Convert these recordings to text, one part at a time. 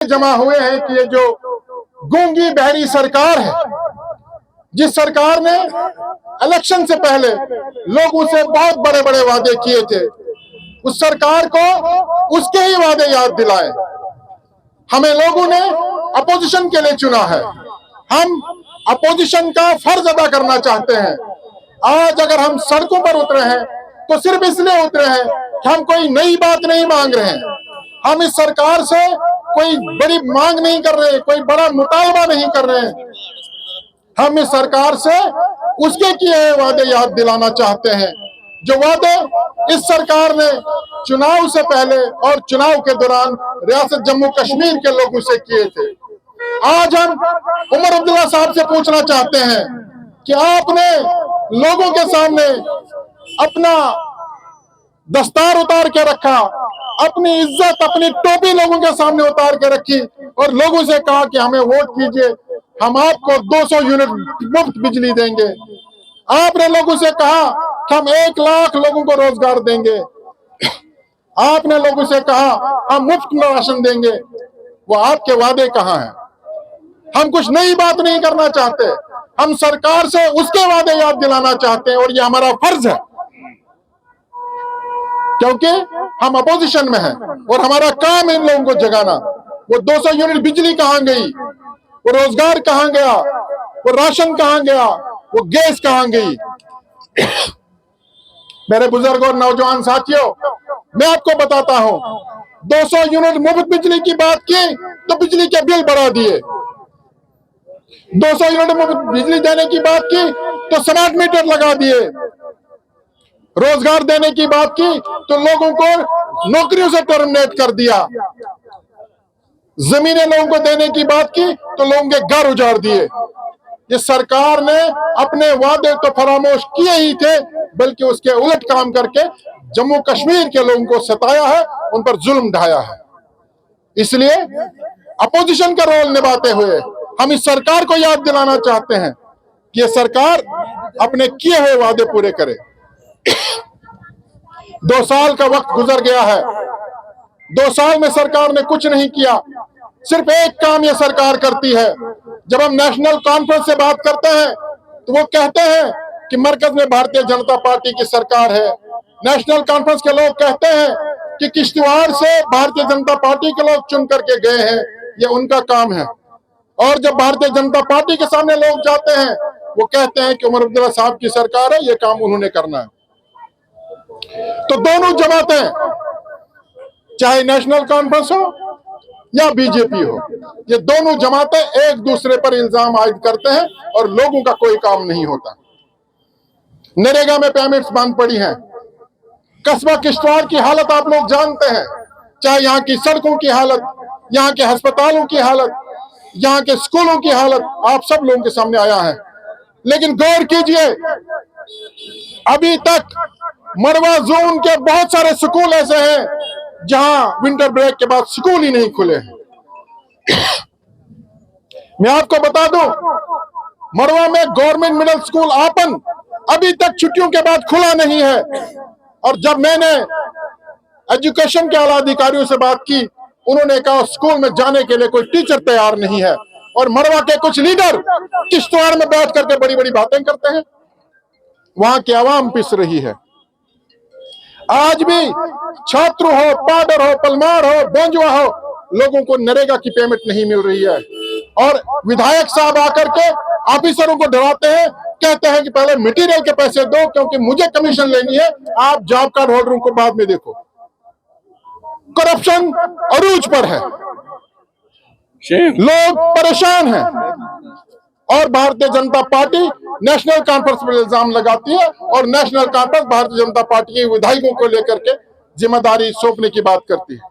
जमा हुए हैं कि ये जो गूंगी बहरी सरकार है, जिस सरकार ने इलेक्शन से पहले लोगों से बहुत बड़े बड़े वादे किए थे, उस सरकार को उसके ही वादे याद दिलाए। हमें लोगों ने अपोजिशन के लिए चुना है, हम अपोजिशन का फर्ज अदा करना चाहते हैं। आज अगर हम सड़कों पर उतरे हैं तो सिर्फ इसलिए उतरे हैं कि हम कोई नई बात नहीं मांग रहे हैं, हम इस सरकार से कोई बड़ी मांग नहीं कर रहे, कोई बड़ा मुतालबा नहीं कर रहे हैं। हम इस सरकार से उसके किए हुए वादे याद दिलाना चाहते हैं, जो वादे इस सरकार ने चुनाव से पहले और चुनाव के दौरान रियासत जम्मू कश्मीर के लोगों से किए थे। आज हम उमर अब्दुल्ला साहब से पूछना चाहते हैं कि आपने लोगों के सामने अपना दस्तार उतार के रखा, अपनी इज्जत, अपनी टोपी लोगों के सामने उतार के रखी और लोगों से कहा कि हमें वोट कीजिए, हम आपको 200 यूनिट मुफ्त बिजली देंगे। आपने लोगों से कहा कि हम 1 लाख लोगों को रोजगार देंगे। आपने लोगों से कहा हम मुफ्त में राशन देंगे। वो आपके वादे कहां हैं? हम कुछ नई बात नहीं करना चाहते, हम सरकार से उसके वादे याद दिलाना चाहते हैं और ये हमारा फर्ज है, क्योंकि हम अपोजिशन में हैं और हमारा काम है इन लोगों को जगाना। वो 200 यूनिट बिजली कहां गई, वो रोजगार कहां गया, वो राशन कहां गया, वो गैस कहां गई? मेरे बुजुर्ग और नौजवान साथियों, मैं आपको बताता हूं, 200 यूनिट मुफ्त बिजली की बात की तो बिजली के बिल बढ़ा दिए। 200 यूनिट मुफ्त बिजली देने की बात की तो स्मार्ट मीटर लगा दिए। रोजगार देने की बात की तो लोगों को नौकरियों से टर्मिनेट कर दिया। जमीनें लोगों को देने की बात की तो लोगों के घर उजाड़ दिए। ये सरकार ने अपने वादे तो फरामोश किए ही थे, बल्कि उसके उलट काम करके जम्मू कश्मीर के लोगों को सताया है, उन पर जुल्म ढाया है। इसलिए अपोजिशन का रोल निभाते हुए हम इस सरकार को याद दिलाना चाहते हैं कि ये सरकार अपने किए हुए वादे पूरे करे। 2 साल का वक्त गुजर गया है, 2 साल में सरकार ने कुछ नहीं किया। सिर्फ एक काम ये सरकार करती है, जब हम नेशनल कॉन्फ्रेंस से बात करते हैं तो वो कहते हैं कि मरकज में भारतीय जनता पार्टी की सरकार है। नेशनल कॉन्फ्रेंस के लोग कहते हैं कि किश्तवाड़ से भारतीय जनता पार्टी के लोग चुन करके गए हैं, ये उनका काम है। और जब भारतीय जनता पार्टी के सामने लोग जाते हैं वो कहते हैं कि उमर अब्दुल्ला साहब की सरकार है, ये काम उन्होंने करना है। तो दोनों जमातें, चाहे नेशनल कॉन्फ्रेंस हो या बीजेपी हो, ये दोनों जमातें एक दूसरे पर इल्जाम आयद करते हैं और लोगों का कोई काम नहीं होता। नरेगा में पेमेंट्स बंद पड़ी हैं। कस्बा किश्तवाड़ की हालत आप लोग जानते हैं, चाहे यहाँ की सड़कों की हालत, यहाँ के अस्पतालों की हालत, यहाँ के स्कूलों की हालत आप सब लोगों के सामने आया है। लेकिन गौर कीजिए, अभी तक मरवा जोन के बहुत सारे स्कूल ऐसे हैं जहां विंटर ब्रेक के बाद स्कूल ही नहीं खुले हैं। मैं आपको बता दूं, मरवा में गवर्नमेंट मिडिल स्कूल आपन अभी तक छुट्टियों के बाद खुला नहीं है। और जब मैंने एजुकेशन के आला अधिकारियों से बात की, उन्होंने कहा स्कूल में जाने के लिए कोई टीचर तैयार नहीं है। और मरवा के कुछ लीडर किश्तवाड़ में बैठ करके बड़ी बड़ी बातें करते हैं, वहां की आवाम पिस रही है। आज भी छात्र हो, पाडर हो, पलमार हो, बेंजुआ हो, लोगों को नरेगा की पेमेंट नहीं मिल रही है। और विधायक साहब आकर के ऑफिसरों को डराते हैं, कहते हैं कि पहले मटेरियल के पैसे दो क्योंकि मुझे कमीशन लेनी है, आप जॉब कार्ड होल्डरों को बाद में देखो। करप्शन अरूज पर है, लोग परेशान हैं और Bharatiya Janata party national conference पर इल्जाम लगाती है और national conference Bharatiya Janata party के विधायकों को लेकर के जिम्मेदारी सौंपने की बात करती है।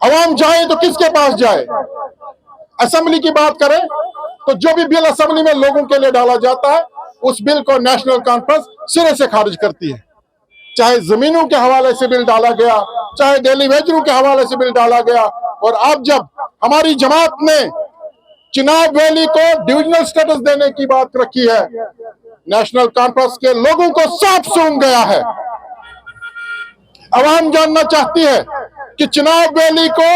अवाम जाए तो किसके पास जाए? असेंबली की बात करें तो जो भी बिल असेंबली में लोगों के लिए डाला जाता है, उस बिल को नेशनल कॉन्फ्रेंस सिरे से खारिज करती है। चाहे जमीनों के हवाले से बिल डाला गया, चाहे डेली वेजरों के हवाले से बिल डाला गया। और अब जब हमारी जमात ने चिनाब वैली को डिविजनल स्टेटस देने की बात रखी है, नेशनल कॉन्फ्रेंस के लोगों को साफ सूंघ गया है। अवाम जानना चाहती है कि चिनाब वैली को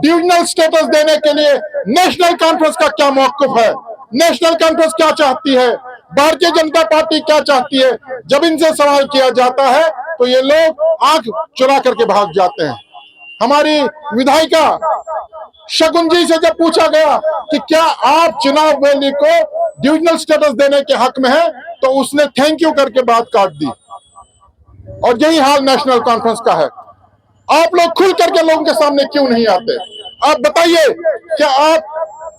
डिविजनल स्टेटस देने के लिए नेशनल कॉन्फ्रेंस का क्या मौक़िफ़ है, नेशनल कॉन्फ्रेंस क्या चाहती है, भारतीय जनता पार्टी क्या चाहती है। जब इनसे सवाल किया जाता है तो ये लोग आंख चुरा करके भाग जाते हैं। हमारी विधायिका शगुन जी से जब पूछा गया कि क्या आप चिनाब वैली को डिविजनल स्टेटस देने के हक में है, तो उसने थैंक यू करके बात काट दी। और यही हाल नेशनल कॉन्फ्रेंस का है। आप लोग खुल करके लोगों के सामने क्यों नहीं आते? आप बताइए, क्या आप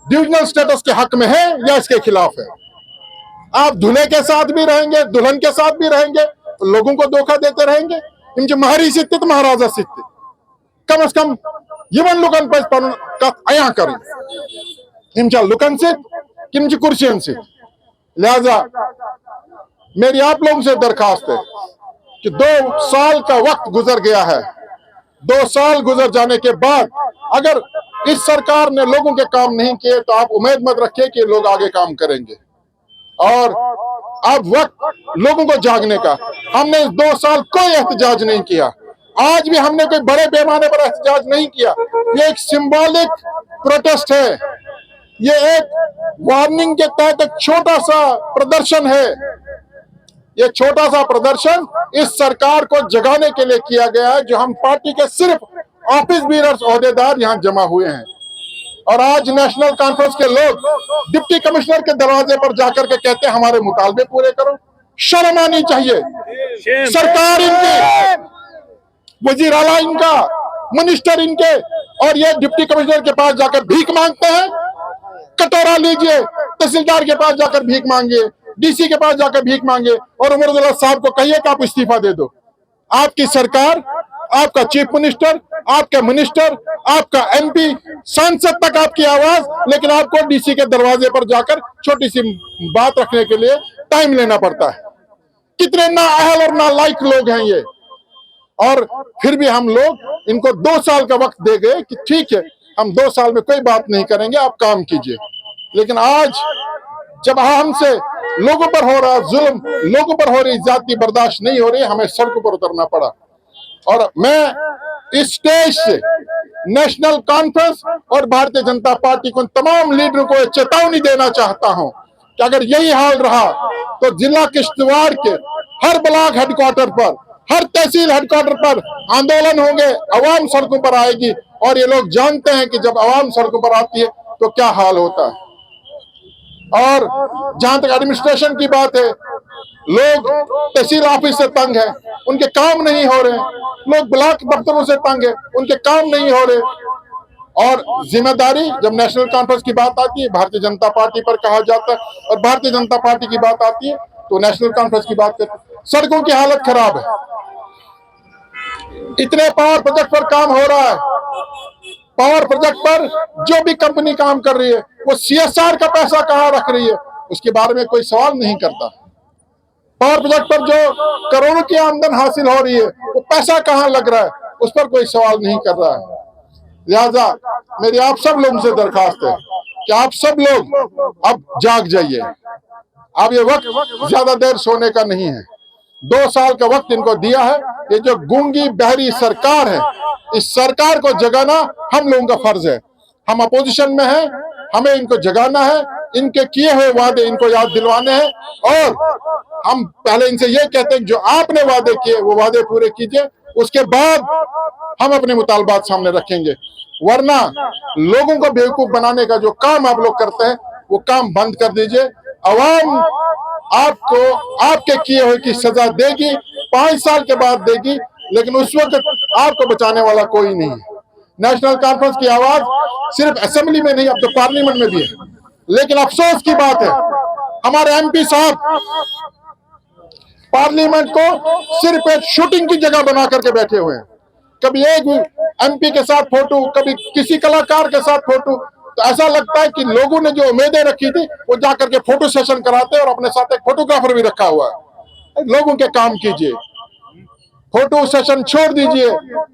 डिविजनल स्टेटस के हक में हैं या इसके खिलाफ है? आप दूल्हे के साथ भी रहेंगे, दुल्हन के साथ भी रहेंगे, तो लोगों को धोखा देते रहेंगे। इनके महारी सित्ते तो महाराजा सित्ते कम से कम यमन लुकन पर अया करें, इनका लुकन से किमची कुर्सियन से। लिहाजा मेरी आप लोगों से दरखास्त है कि 2 साल का वक्त गुजर गया है। 2 साल गुजर जाने के बाद अगर इस सरकार ने लोगों के काम नहीं किए तो आप उम्मीद मत रखिए कि लोग आगे काम करेंगे। और अब वक्त लोगों को जागने का। हमने इस 2 साल कोई एहतजाज नहीं किया, आज भी हमने कोई बड़े पैमाने पर एहतजाज नहीं किया। ये एक सिंबॉलिक प्रोटेस्ट है, ये एक वार्निंग के तहत एक छोटा सा प्रदर्शन है। ये छोटा सा प्रदर्शन इस सरकार को जगाने के लिए किया गया है, जो हम पार्टी के सिर्फ ऑफिस बीयर्स ओहदेदार यहाँ जमा हुए हैं। और आज नेशनल कॉन्फ्रेंस के लोग डिप्टी कमिश्नर के दरवाजे पर जाकर के कहते हैं हमारे मुतालबे पूरे करो। शर्म आनी चाहिए। सरकार इनकी, वजीर आला इनका, मिनिस्टर इनके, और ये डिप्टी कमिश्नर के पास जाकर भीख मांगते हैं। कटोरा लीजिए, तहसीलदार के पास जाकर भीख मांगिए, डीसी के पास जाकर भीख मांगे, और उमर अब्दुल्ला साहब को कहिए कि आप इस्तीफा दे दो। आपकी सरकार, आपका चीफ मिनिस्टर, आपका मिनिस्टर, आपका एमपी, सांसद तक आपकी आवाज, लेकिन आपको डीसी के दरवाजे पर जाकर छोटी सी बात रखने के लिए टाइम लेना पड़ता है। कितने नाअहल और नालायक लोग हैं ये। और फिर भी हम लोग इनको 2 साल का वक्त दे गए कि ठीक है, हम 2 साल में कोई बात नहीं करेंगे, आप काम कीजिए। लेकिन आज जब हमसे लोगों पर हो रहा जुल्म, लोगों पर हो रही ज्यादती बर्दाश्त नहीं हो रही, हमें सड़कों पर उतरना पड़ा। और मैं इस स्टेज से नेशनल कॉन्फ्रेंस और भारतीय जनता पार्टी को तमाम लीडरों को चेतावनी देना चाहता हूं कि अगर यही हाल रहा तो जिला किश्तवाड़ के हर ब्लॉक हेडक्वार्टर पर, हर तहसील हेडक्वार्टर पर आंदोलन होंगे, अवाम सड़कों पर आएगी। और ये लोग जानते हैं कि जब अवाम सड़कों पर आती है तो क्या हाल होता है। और जहां तक एडमिनिस्ट्रेशन की बात है, लोग तहसील ऑफिस से तंग है, उनके काम नहीं हो रहे। लोग ब्लॉक दफ्तरों से तंग है, उनके काम नहीं हो रहे। और जिम्मेदारी जब नेशनल कॉन्फ्रेंस की बात आती है भारतीय जनता पार्टी पर कहा जाता है, और भारतीय जनता पार्टी की बात आती है तो नेशनल कॉन्फ्रेंस की बात करते हैं। सड़कों की हालत खराब है। इतने पावर प्रोजेक्ट पर काम हो रहा है, पावर प्रोजेक्ट पर जो भी कंपनी काम कर रही है वो सीएसआर का पैसा कहां रख रही है, उसके बारे में कोई सवाल नहीं करता। पावर प्रोजेक्ट पर जो करोड़ों की आमदन हासिल हो रही है वो पैसा कहां लग रहा है, उस पर कोई सवाल नहीं कर रहा है। लिहाजा मेरी आप सब लोगों से दरखास्त है कि आप सब लोग अब जाग जाइए। अब ये वक्त ज्यादा देर सोने का नहीं है। 2 साल का वक्त इनको दिया है। ये जो गूंगी बहरी सरकार है, इस सरकार को जगाना हम लोगों का फर्ज है। हम अपोजिशन में हैं, हमें इनको जगाना है, इनके किए हुए वादे इनको याद दिलवाने हैं। और हम पहले इनसे ये कहते हैं जो आपने वादे किए वो वादे पूरे कीजिए, उसके बाद हम अपने मुतालबात सामने रखेंगे। वरना लोगों को बेवकूफ बनाने का जो काम आप लोग करते हैं वो काम बंद कर दीजिए। अवाम आपको आपके किए हुए की सजा देगी, 5 साल के बाद देगी, लेकिन उस वक्त आपको बचाने वाला कोई नहीं है। नेशनल कॉन्फ्रेंस की आवाज सिर्फ असेंबली में नहीं, अब तो पार्लियामेंट में भी है। लेकिन अफसोस की बात है हमारे एमपी साहब पार्लियामेंट को सिर्फ एक शूटिंग की जगह बना करके बैठे हुए हैं। कभी एक एमपी के साथ फोटो, कभी किसी कलाकार के साथ फोटो। तो ऐसा लगता है कि लोगों ने जो उम्मीदें रखी थी वो जाकर के फोटो सेशन कराते हैं, और अपने साथ एक फोटोग्राफर भी रखा हुआ है। लोगों के काम कीजिए, फोटो सेशन छोड़ दीजिए,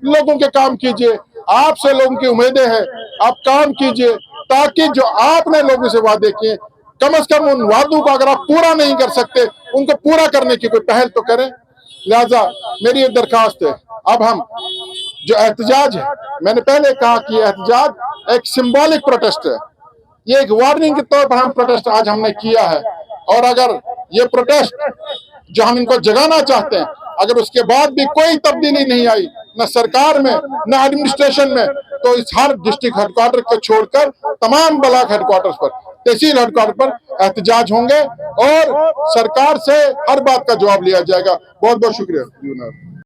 लोगों के काम कीजिए। आपसे लोगों की उम्मीदें हैं, आप काम कीजिए ताकि जो आपने लोगों से वादे किए, कम से कम उन वादों को अगर आप पूरा नहीं कर सकते, उनको पूरा करने की कोई पहल तो करें। लिहाजा मेरी ये दरखास्त है, अब हम जो एहतजाज है, मैंने पहले कहा कि एहतजाज एक सिंबॉलिक प्रोटेस्ट है, ये एक वार्निंग के तौर पर हम प्रोटेस्ट आज हमने किया है। और अगर ये प्रोटेस्ट जो हम इनको जगाना चाहते हैं, अगर उसके बाद भी कोई तब्दीली नहीं आई, न सरकार में न एडमिनिस्ट्रेशन में, तो इस हर डिस्ट्रिक्ट हेडक्वार्टर को छोड़कर तमाम ब्लॉक हेडक्वार्टर्स पर, तहसील हेडक्वार्टर पर एहतजाज होंगे और सरकार से हर बात का जवाब लिया जाएगा। बहुत बहुत शुक्रिया।